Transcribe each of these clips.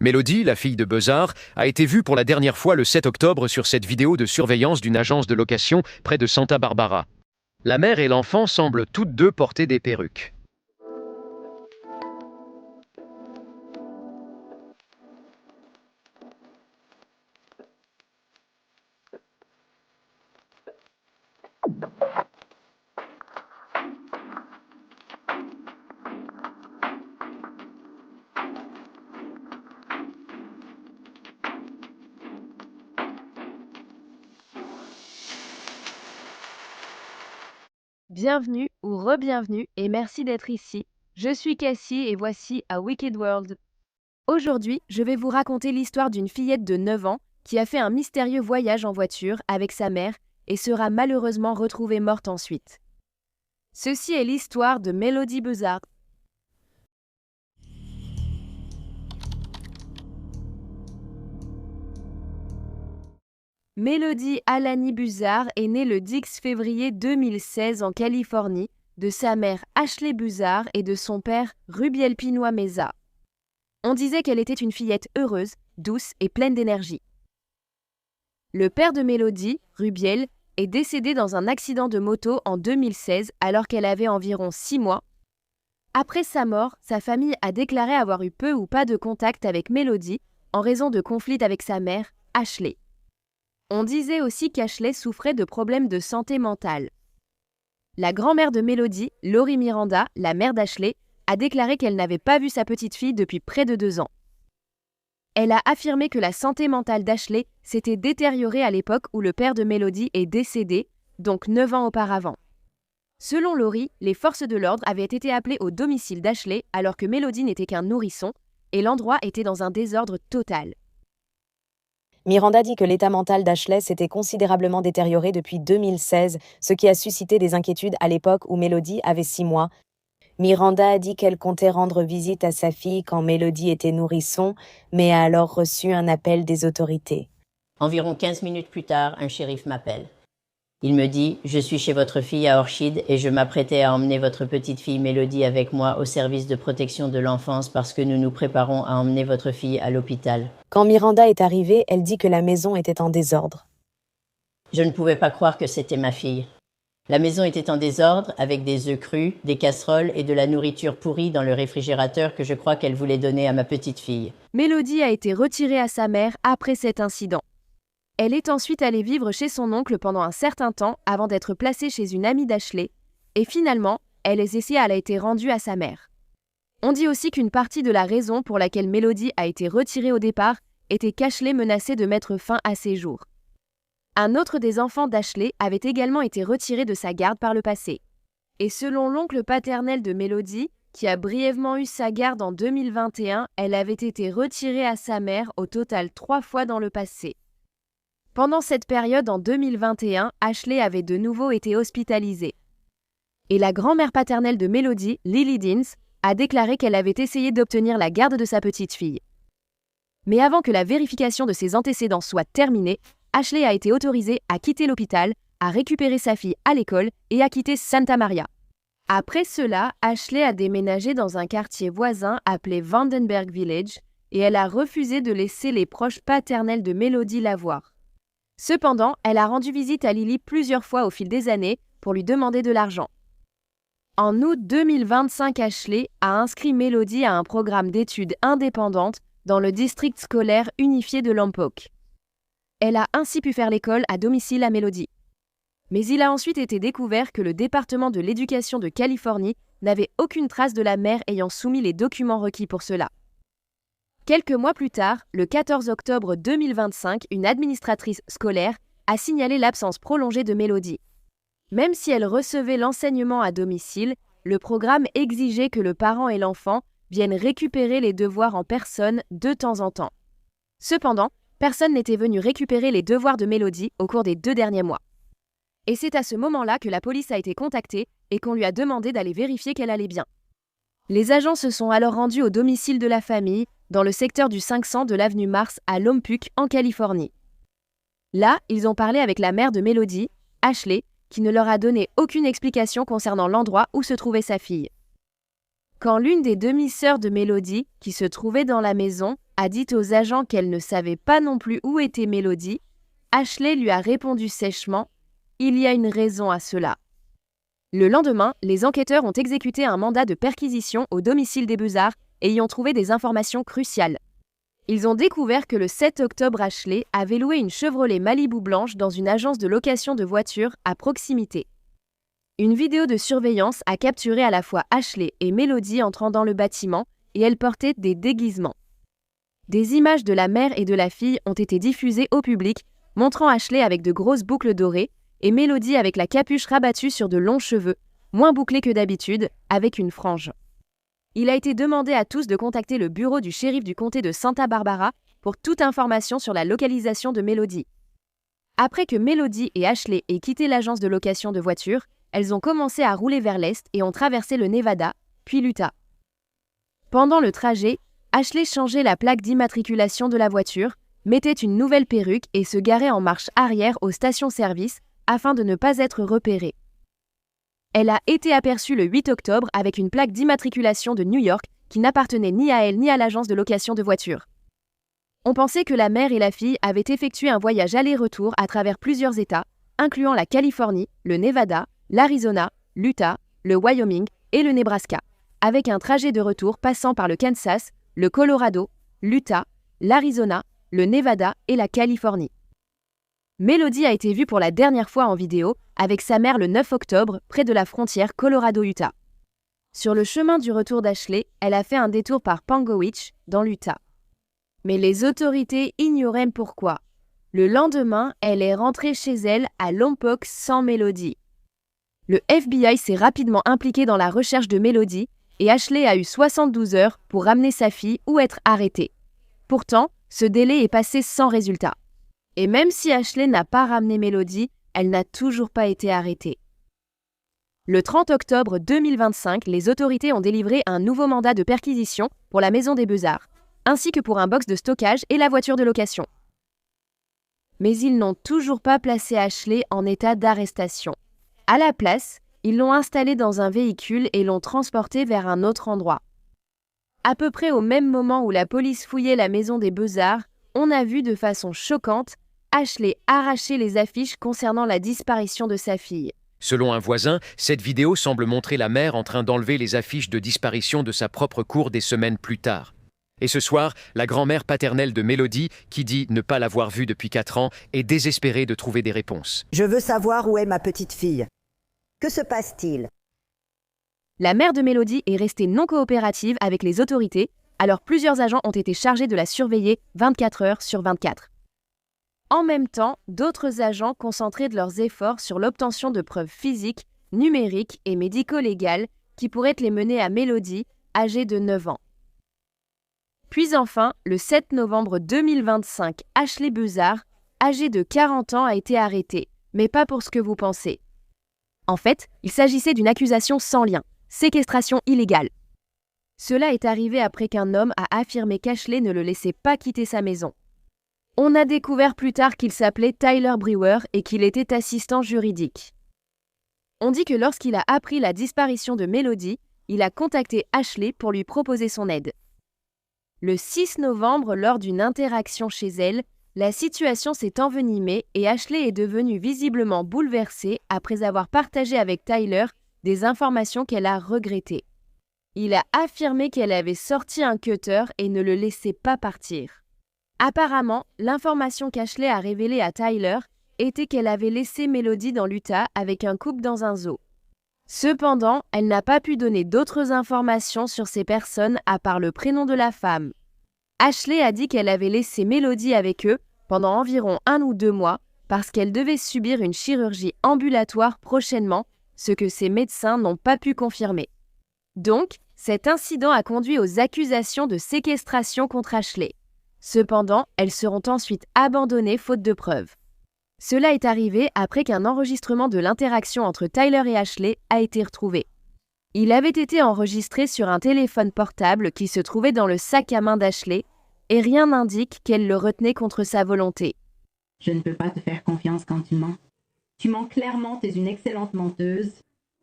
Mélodie, la fille de Beuzard, a été vue pour la dernière fois le 7 octobre sur cette vidéo de surveillance d'une agence de location près de Santa Barbara. La mère et l'enfant semblent toutes deux porter des perruques. Bienvenue ou re-bienvenue et merci d'être ici. Je suis Cassie et voici A Wicked World. Aujourd'hui, je vais vous raconter l'histoire d'une fillette de 9 ans qui a fait un mystérieux voyage en voiture avec sa mère et sera malheureusement retrouvée morte ensuite. Ceci est l'histoire de Mélodie Beuzard. Mélodie Alani Beuzard est née le 10 février 2016 en Californie, de sa mère Ashley Beuzard et de son père Rubiel Pinoy Meza. On disait qu'elle était une fillette heureuse, douce et pleine d'énergie. Le père de Mélodie, Rubiel, est décédé dans un accident de moto en 2016 alors qu'elle avait environ 6 mois. Après sa mort, sa famille a déclaré avoir eu peu ou pas de contact avec Mélodie en raison de conflits avec sa mère, Ashley. On disait aussi qu'Ashley souffrait de problèmes de santé mentale. La grand-mère de Mélodie, Laurie Miranda, la mère d'Ashley, a déclaré qu'elle n'avait pas vu sa petite fille depuis près de 2 ans. Elle a affirmé que la santé mentale d'Ashley s'était détériorée à l'époque où le père de Mélodie est décédé, donc 9 ans auparavant. Selon Laurie, les forces de l'ordre avaient été appelées au domicile d'Ashley alors que Mélodie n'était qu'un nourrisson et l'endroit était dans un désordre total. Miranda dit que l'état mental d'Ashley s'était considérablement détérioré depuis 2016, ce qui a suscité des inquiétudes à l'époque où Mélodie avait 6 mois. Miranda a dit qu'elle comptait rendre visite à sa fille quand Mélodie était nourrisson, mais a alors reçu un appel des autorités. Environ 15 minutes plus tard, un shérif m'appelle. Il me dit « Je suis chez votre fille à Orchid et je m'apprêtais à emmener votre petite fille Mélodie avec moi au service de protection de l'enfance parce que nous nous préparons à emmener votre fille à l'hôpital. » Quand Miranda est arrivée, elle dit que la maison était en désordre. Je ne pouvais pas croire que c'était ma fille. La maison était en désordre avec des œufs crus, des casseroles et de la nourriture pourrie dans le réfrigérateur que je crois qu'elle voulait donner à ma petite fille. Mélodie a été retirée à sa mère après cet incident. Elle est ensuite allée vivre chez son oncle pendant un certain temps avant d'être placée chez une amie d'Ashley, et finalement, elle a été rendue à sa mère. On dit aussi qu'une partie de la raison pour laquelle Mélodie a été retirée au départ était qu'Ashley menaçait de mettre fin à ses jours. Un autre des enfants d'Ashley avait également été retiré de sa garde par le passé. Et selon l'oncle paternel de Mélodie, qui a brièvement eu sa garde en 2021, elle avait été retirée à sa mère au total 3 fois dans le passé. Pendant cette période en 2021, Ashley avait de nouveau été hospitalisée. Et la grand-mère paternelle de Mélodie, Lily Deans, a déclaré qu'elle avait essayé d'obtenir la garde de sa petite fille. Mais avant que la vérification de ses antécédents soit terminée, Ashley a été autorisée à quitter l'hôpital, à récupérer sa fille à l'école et à quitter Santa Maria. Après cela, Ashley a déménagé dans un quartier voisin appelé Vandenberg Village et elle a refusé de laisser les proches paternels de Mélodie la voir. Cependant, elle a rendu visite à Lily plusieurs fois au fil des années pour lui demander de l'argent. En août 2025, Ashley a inscrit Mélodie à un programme d'études indépendantes dans le district scolaire unifié de Lompoc. Elle a ainsi pu faire l'école à domicile à Mélodie. Mais il a ensuite été découvert que le département de l'éducation de Californie n'avait aucune trace de la mère ayant soumis les documents requis pour cela. Quelques mois plus tard, le 14 octobre 2025, une administratrice scolaire a signalé l'absence prolongée de Mélodie. Même si elle recevait l'enseignement à domicile, le programme exigeait que le parent et l'enfant viennent récupérer les devoirs en personne de temps en temps. Cependant, personne n'était venu récupérer les devoirs de Mélodie au cours des 2 derniers mois. Et c'est à ce moment-là que la police a été contactée et qu'on lui a demandé d'aller vérifier qu'elle allait bien. Les agents se sont alors rendus au domicile de la famille, dans le secteur du 500 de l'avenue Mars à Lompoc, en Californie. Là, ils ont parlé avec la mère de Mélodie, Ashley, qui ne leur a donné aucune explication concernant l'endroit où se trouvait sa fille. Quand l'une des demi-sœurs de Mélodie, qui se trouvait dans la maison, a dit aux agents qu'elle ne savait pas non plus où était Mélodie, Ashley lui a répondu sèchement « Il y a une raison à cela ». Le lendemain, les enquêteurs ont exécuté un mandat de perquisition au domicile des Beuzards et y ont trouvé des informations cruciales. Ils ont découvert que le 7 octobre, Ashley avait loué une Chevrolet Malibu blanche dans une agence de location de voitures à proximité. Une vidéo de surveillance a capturé à la fois Ashley et Mélodie entrant dans le bâtiment et elles portaient des déguisements. Des images de la mère et de la fille ont été diffusées au public, montrant Ashley avec de grosses boucles dorées et Mélodie avec la capuche rabattue sur de longs cheveux, moins bouclés que d'habitude, avec une frange. Il a été demandé à tous de contacter le bureau du shérif du comté de Santa Barbara pour toute information sur la localisation de Mélodie. Après que Mélodie et Ashley aient quitté l'agence de location de voitures, elles ont commencé à rouler vers l'est et ont traversé le Nevada, puis l'Utah. Pendant le trajet, Ashley changeait la plaque d'immatriculation de la voiture, mettait une nouvelle perruque et se garait en marche arrière aux stations-service afin de ne pas être repérée. Elle a été aperçue le 8 octobre avec une plaque d'immatriculation de New York qui n'appartenait ni à elle ni à l'agence de location de voitures. On pensait que la mère et la fille avaient effectué un voyage aller-retour à travers plusieurs États, incluant la Californie, le Nevada, l'Arizona, l'Utah, le Wyoming et le Nebraska, avec un trajet de retour passant par le Kansas, le Colorado, l'Utah, l'Arizona, le Nevada et la Californie. Mélodie a été vue pour la dernière fois en vidéo avec sa mère le 9 octobre près de la frontière Colorado-Utah. Sur le chemin du retour d'Ashley, elle a fait un détour par Panguitch, dans l'Utah. Mais les autorités ignoraient pourquoi. Le lendemain, elle est rentrée chez elle à Lompoc sans Mélodie. Le FBI s'est rapidement impliqué dans la recherche de Mélodie et Ashley a eu 72 heures pour ramener sa fille ou être arrêtée. Pourtant, ce délai est passé sans résultat. Et même si Ashley n'a pas ramené Mélodie, elle n'a toujours pas été arrêtée. Le 30 octobre 2025, les autorités ont délivré un nouveau mandat de perquisition pour la maison des Beuzards, ainsi que pour un box de stockage et la voiture de location. Mais ils n'ont toujours pas placé Ashley en état d'arrestation. À la place, ils l'ont installée dans un véhicule et l'ont transportée vers un autre endroit. À peu près au même moment où la police fouillait la maison des Beuzards, on a vu de façon choquante Ashley arracher les affiches concernant la disparition de sa fille. Selon un voisin, cette vidéo semble montrer la mère en train d'enlever les affiches de disparition de sa propre cour des semaines plus tard. Et ce soir, la grand-mère paternelle de Mélodie, qui dit ne pas l'avoir vue depuis 4 ans, est désespérée de trouver des réponses. Je veux savoir où est ma petite fille. Que se passe-t-il? La mère de Mélodie est restée non coopérative avec les autorités, alors plusieurs agents ont été chargés de la surveiller 24 heures sur 24. En même temps, d'autres agents concentraient de leurs efforts sur l'obtention de preuves physiques, numériques et médico-légales qui pourraient les mener à Mélodie, âgée de 9 ans. Puis enfin, le 7 novembre 2025, Ashley Beuzard, âgée de 40 ans, a été arrêtée, mais pas pour ce que vous pensez. En fait, il s'agissait d'une accusation sans lien, séquestration illégale. Cela est arrivé après qu'un homme a affirmé qu'Ashley ne le laissait pas quitter sa maison. On a découvert plus tard qu'il s'appelait Tyler Brewer et qu'il était assistant juridique. On dit que lorsqu'il a appris la disparition de Mélodie, il a contacté Ashley pour lui proposer son aide. Le 6 novembre, lors d'une interaction chez elle, la situation s'est envenimée et Ashley est devenue visiblement bouleversée après avoir partagé avec Tyler des informations qu'elle a regrettées. Il a affirmé qu'elle avait sorti un cutter et ne le laissait pas partir. Apparemment, l'information qu'Ashley a révélée à Tyler était qu'elle avait laissé Mélodie dans l'Utah avec un couple dans un zoo. Cependant, elle n'a pas pu donner d'autres informations sur ces personnes à part le prénom de la femme. Ashley a dit qu'elle avait laissé Mélodie avec eux pendant environ 1 ou 2 mois parce qu'elle devait subir une chirurgie ambulatoire prochainement, ce que ses médecins n'ont pas pu confirmer. Donc, cet incident a conduit aux accusations de séquestration contre Ashley. Cependant, elles seront ensuite abandonnées faute de preuves. Cela est arrivé après qu'un enregistrement de l'interaction entre Tyler et Ashley a été retrouvé. Il avait été enregistré sur un téléphone portable qui se trouvait dans le sac à main d'Ashley et rien n'indique qu'elle le retenait contre sa volonté. Je ne peux pas te faire confiance quand tu mens. Tu mens clairement, t'es une excellente menteuse.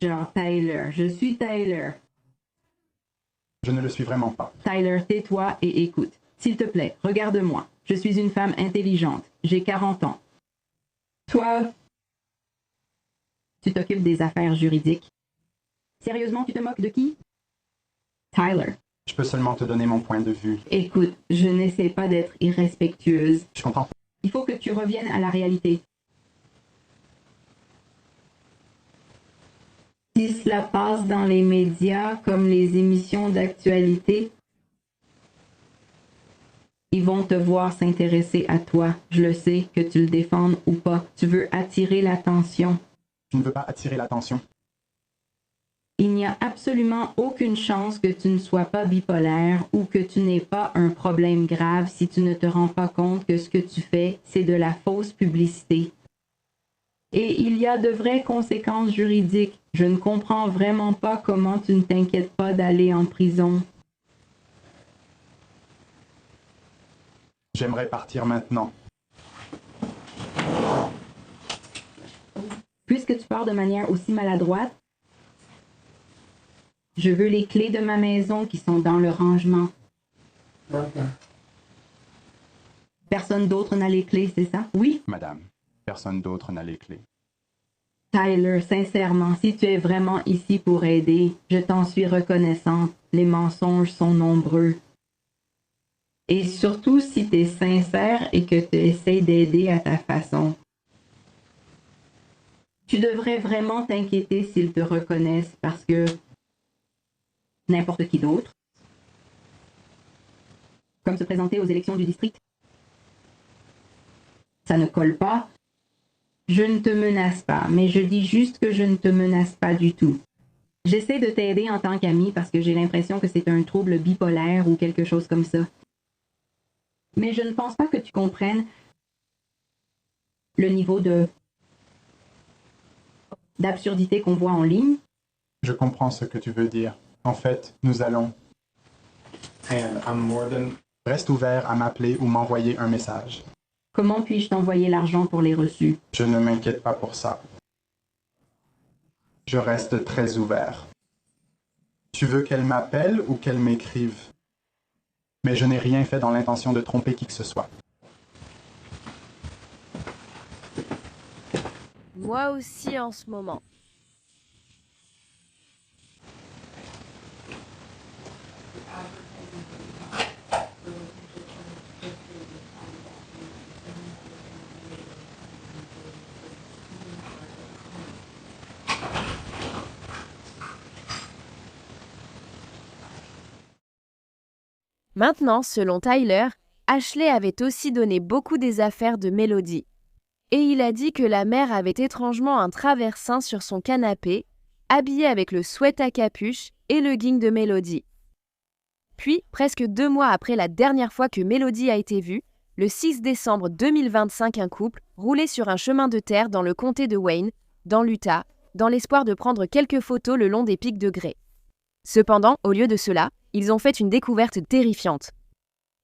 Genre Tyler, je suis Tyler. Je ne le suis vraiment pas. Tyler, tais-toi et écoute. S'il te plaît, regarde-moi. Je suis une femme intelligente. J'ai 40 ans. Toi, tu t'occupes des affaires juridiques. Sérieusement, tu te moques de qui? Tyler. Je peux seulement te donner mon point de vue. Écoute, je n'essaie pas d'être irrespectueuse. Je comprends. Il faut que tu reviennes à la réalité. Si cela passe dans les médias, comme les émissions d'actualité, ils vont te voir s'intéresser à toi. Je le sais, que tu le défendes ou pas. Tu veux attirer l'attention. Je ne veux pas attirer l'attention. Il n'y a absolument aucune chance que tu ne sois pas bipolaire ou que tu n'aies pas un problème grave si tu ne te rends pas compte que ce que tu fais, c'est de la fausse publicité. Et il y a de vraies conséquences juridiques. Je ne comprends vraiment pas comment tu ne t'inquiètes pas d'aller en prison. J'aimerais partir maintenant. Puisque tu pars de manière aussi maladroite, je veux les clés de ma maison qui sont dans le rangement. Personne d'autre n'a les clés, c'est ça? Oui? Madame, personne d'autre n'a les clés. Tyler, sincèrement, si tu es vraiment ici pour aider, je t'en suis reconnaissante. Les mensonges sont nombreux. Et surtout si tu es sincère et que tu essaies d'aider à ta façon. Tu devrais vraiment t'inquiéter s'ils te reconnaissent parce que n'importe qui d'autre, comme se présenter aux élections du district, ça ne colle pas. Je ne te menace pas, mais je dis juste que je ne te menace pas du tout. J'essaie de t'aider en tant qu'amie parce que j'ai l'impression que c'est un trouble bipolaire ou quelque chose comme ça. Mais je ne pense pas que tu comprennes le niveau d'absurdité qu'on voit en ligne. Je comprends ce que tu veux dire. En fait, nous allons... Reste ouvert à m'appeler ou m'envoyer un message. Comment puis-je t'envoyer l'argent pour les reçus? Je ne m'inquiète pas pour ça. Je reste très ouvert. Tu veux qu'elle m'appelle ou qu'elle m'écrive? Mais je n'ai rien fait dans l'intention de tromper qui que ce soit. Moi aussi en ce moment. Maintenant, selon Tyler, Ashley avait aussi donné beaucoup des affaires de Melody. Et il a dit que la mère avait étrangement un traversin sur son canapé, habillé avec le sweat à capuche et le legging de Melody. Puis, presque 2 mois après la dernière fois que Melody a été vue, le 6 décembre 2025, un couple roulait sur un chemin de terre dans le comté de Wayne, dans l'Utah, dans l'espoir de prendre quelques photos le long des pics de Grey. Cependant, au lieu de cela, ils ont fait une découverte terrifiante.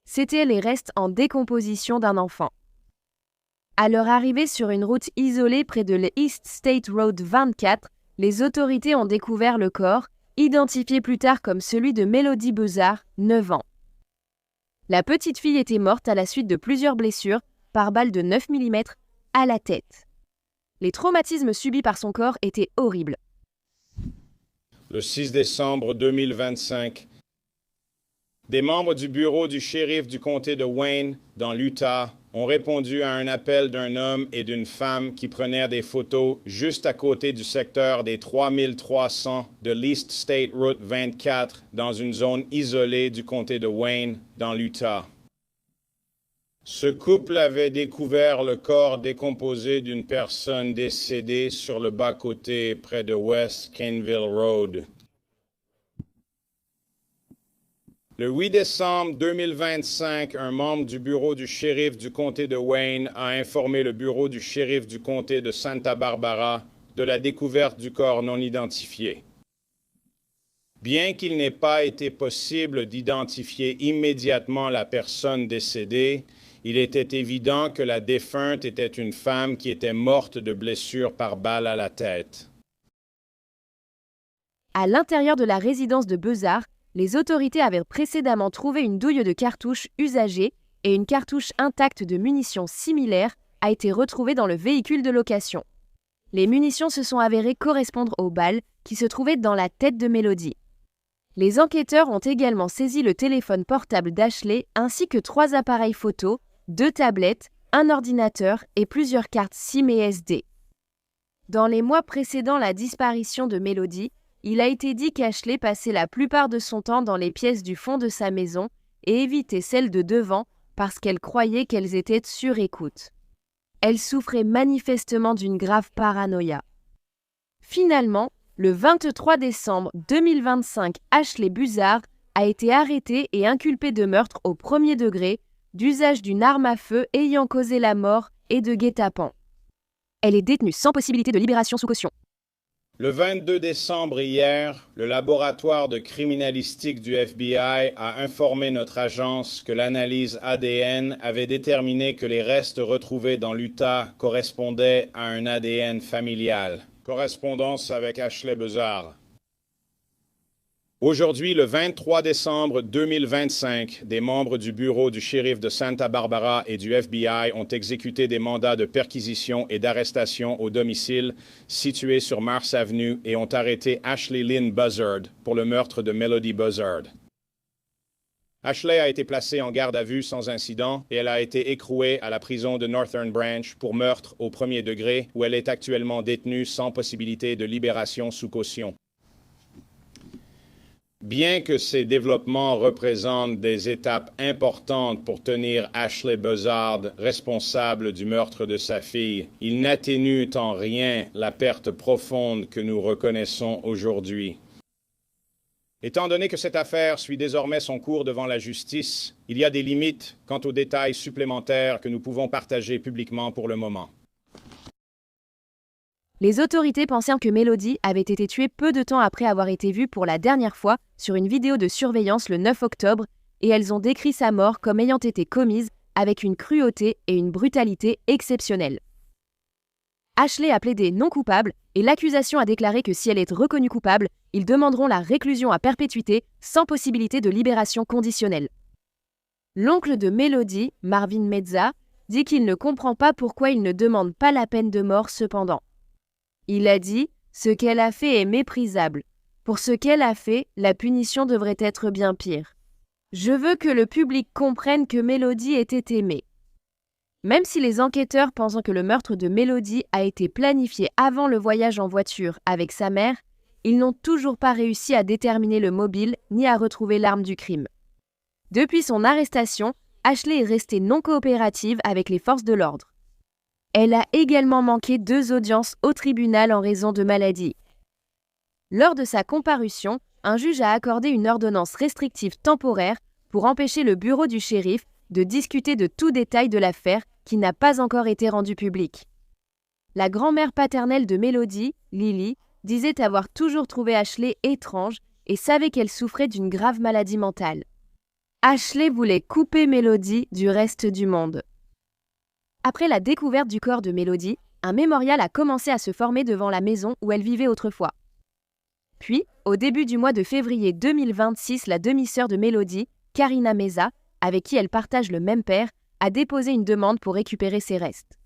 C'étaient les restes en décomposition d'un enfant. À leur arrivée sur une route isolée près de l'East State Road 24, les autorités ont découvert le corps, identifié plus tard comme celui de Melody Buzzard, 9 ans. La petite fille était morte à la suite de plusieurs blessures, par balles de 9 mm, à la tête. Les traumatismes subis par son corps étaient horribles. Le 6 décembre 2025, des membres du bureau du shérif du comté de Wayne, dans l'Utah, ont répondu à un appel d'un homme et d'une femme qui prenaient des photos juste à côté du secteur des 3300 de l'East State Route 24 dans une zone isolée du comté de Wayne, dans l'Utah. Ce couple avait découvert le corps décomposé d'une personne décédée sur le bas-côté près de West Caneville Road. Le 8 décembre 2025, un membre du bureau du shérif du comté de Wayne a informé le bureau du shérif du comté de Santa Barbara de la découverte du corps non identifié. Bien qu'il n'ait pas été possible d'identifier immédiatement la personne décédée, il était évident que la défunte était une femme qui était morte de blessures par balle à la tête. À l'intérieur de la résidence de Buzzard, Les autorités avaient précédemment trouvé une douille de cartouches usagée et une cartouche intacte de munitions similaires a été retrouvée dans le véhicule de location. Les munitions se sont avérées correspondre aux balles qui se trouvaient dans la tête de Melody. Les enquêteurs ont également saisi le téléphone portable d'Ashley ainsi que 3 appareils photo, 2 tablettes, un ordinateur et plusieurs cartes SIM et SD. Dans les mois précédant la disparition de Melody, il a été dit qu'Ashley passait la plupart de son temps dans les pièces du fond de sa maison et évitait celles de devant parce qu'elle croyait qu'elles étaient sur écoute. Elle souffrait manifestement d'une grave paranoïa. Finalement, le 23 décembre 2025, Ashley Buzzard a été arrêtée et inculpée de meurtre au premier degré, d'usage d'une arme à feu ayant causé la mort et de guet-apens. Elle est détenue sans possibilité de libération sous caution. Le 22 décembre hier, le laboratoire de criminalistique du FBI a informé notre agence que l'analyse ADN avait déterminé que les restes retrouvés dans l'Utah correspondaient à un ADN familial. Correspondance avec Ashley Buzzard. Aujourd'hui, le 23 décembre 2025, des membres du bureau du shérif de Santa Barbara et du FBI ont exécuté des mandats de perquisition et d'arrestation au domicile situé sur Mars Avenue et ont arrêté Ashley Lynn Buzzard pour le meurtre de Melody Buzzard. Ashley a été placée en garde à vue sans incident et elle a été écrouée à la prison de Northern Branch pour meurtre au premier degré où elle est actuellement détenue sans possibilité de libération sous caution. Bien que ces développements représentent des étapes importantes pour tenir Ashley Buzzard responsable du meurtre de sa fille, ils n'atténuent en rien la perte profonde que nous reconnaissons aujourd'hui. Étant donné que cette affaire suit désormais son cours devant la justice, il y a des limites quant aux détails supplémentaires que nous pouvons partager publiquement pour le moment. Les autorités pensaient que Melody avait été tuée peu de temps après avoir été vue pour la dernière fois sur une vidéo de surveillance le 9 octobre et elles ont décrit sa mort comme ayant été commise avec une cruauté et une brutalité exceptionnelles. Ashley a plaidé non coupable et l'accusation a déclaré que si elle est reconnue coupable, ils demanderont la réclusion à perpétuité sans possibilité de libération conditionnelle. L'oncle de Melody, Marvin Mezza, dit qu'il ne comprend pas pourquoi il ne demande pas la peine de mort cependant. Il a dit « Ce qu'elle a fait est méprisable. Pour ce qu'elle a fait, la punition devrait être bien pire. Je veux que le public comprenne que Melody était aimée. » Même si les enquêteurs pensent que le meurtre de Melody a été planifié avant le voyage en voiture avec sa mère, ils n'ont toujours pas réussi à déterminer le mobile ni à retrouver l'arme du crime. Depuis son arrestation, Ashley est restée non coopérative avec les forces de l'ordre. Elle a également manqué 2 audiences au tribunal en raison de maladie. Lors de sa comparution, un juge a accordé une ordonnance restrictive temporaire pour empêcher le bureau du shérif de discuter de tout détail de l'affaire qui n'a pas encore été rendu public. La grand-mère paternelle de Melody, Lily, disait avoir toujours trouvé Ashley étrange et savait qu'elle souffrait d'une grave maladie mentale. Ashley voulait couper Melody du reste du monde. Après la découverte du corps de Melody, un mémorial a commencé à se former devant la maison où elle vivait autrefois. Puis, au début du mois de février 2026, la demi-sœur de Melody, Karina Meza, avec qui elle partage le même père, a déposé une demande pour récupérer ses restes.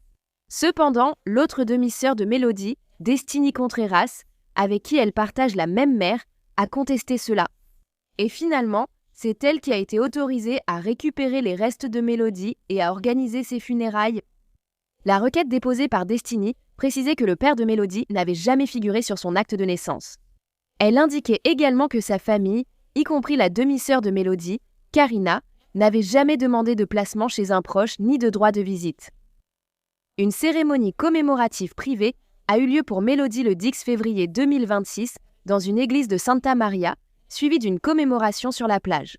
Cependant, l'autre demi-sœur de Melody, Destiny Contreras, avec qui elle partage la même mère, a contesté cela. Et finalement, c'est elle qui a été autorisée à récupérer les restes de Melody et à organiser ses funérailles. La requête déposée par Destiny précisait que le père de Melody n'avait jamais figuré sur son acte de naissance. Elle indiquait également que sa famille, y compris la demi-sœur de Melody, Karina, n'avait jamais demandé de placement chez un proche ni de droit de visite. Une cérémonie commémorative privée a eu lieu pour Melody le 10 février 2026 dans une église de Santa Maria, suivie d'une commémoration sur la plage.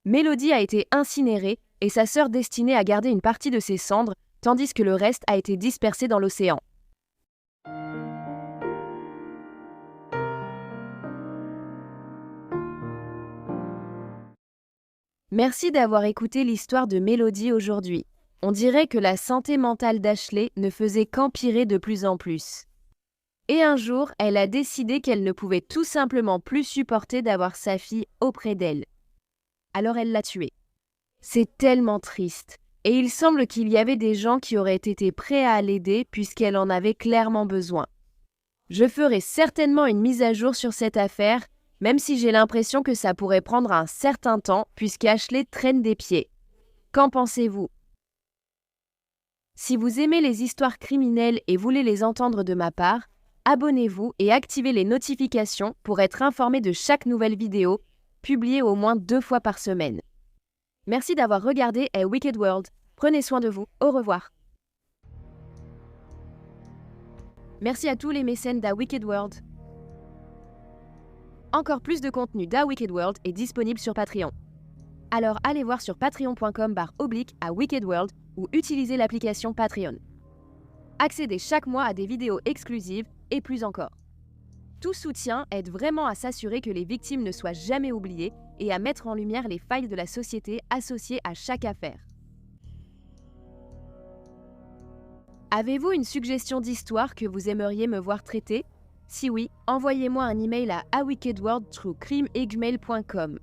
Melody a été incinérée et sa sœur Destinée a gardé une partie de ses cendres, tandis que le reste a été dispersé dans l'océan. Merci d'avoir écouté l'histoire de Melody aujourd'hui. On dirait que la santé mentale d'Ashley ne faisait qu'empirer de plus en plus. Et un jour, elle a décidé qu'elle ne pouvait tout simplement plus supporter d'avoir sa fille auprès d'elle. Alors elle l'a tuée. C'est tellement triste. Et il semble qu'il y avait des gens qui auraient été prêts à l'aider puisqu'elle en avait clairement besoin. Je ferai certainement une mise à jour sur cette affaire, même si j'ai l'impression que ça pourrait prendre un certain temps puisqu'Ashley traîne des pieds. Qu'en pensez-vous ? Si vous aimez les histoires criminelles et voulez les entendre de ma part, abonnez-vous et activez les notifications pour être informé de chaque nouvelle vidéo, publiée au moins 2 fois par semaine. Merci d'avoir regardé A Wicked World. Prenez soin de vous. Au revoir. Merci à tous les mécènes d'A Wicked World. Encore plus de contenu d'A Wicked World est disponible sur Patreon. Alors allez voir sur patreon.com/A Wicked World ou utilisez l'application Patreon. Accédez chaque mois à des vidéos exclusives et plus encore. Tout soutien aide vraiment à s'assurer que les victimes ne soient jamais oubliées et à mettre en lumière les failles de la société associées à chaque affaire. Avez-vous une suggestion d'histoire que vous aimeriez me voir traiter ? Si oui, envoyez-moi un email à awickedworld@crimeegmail.com.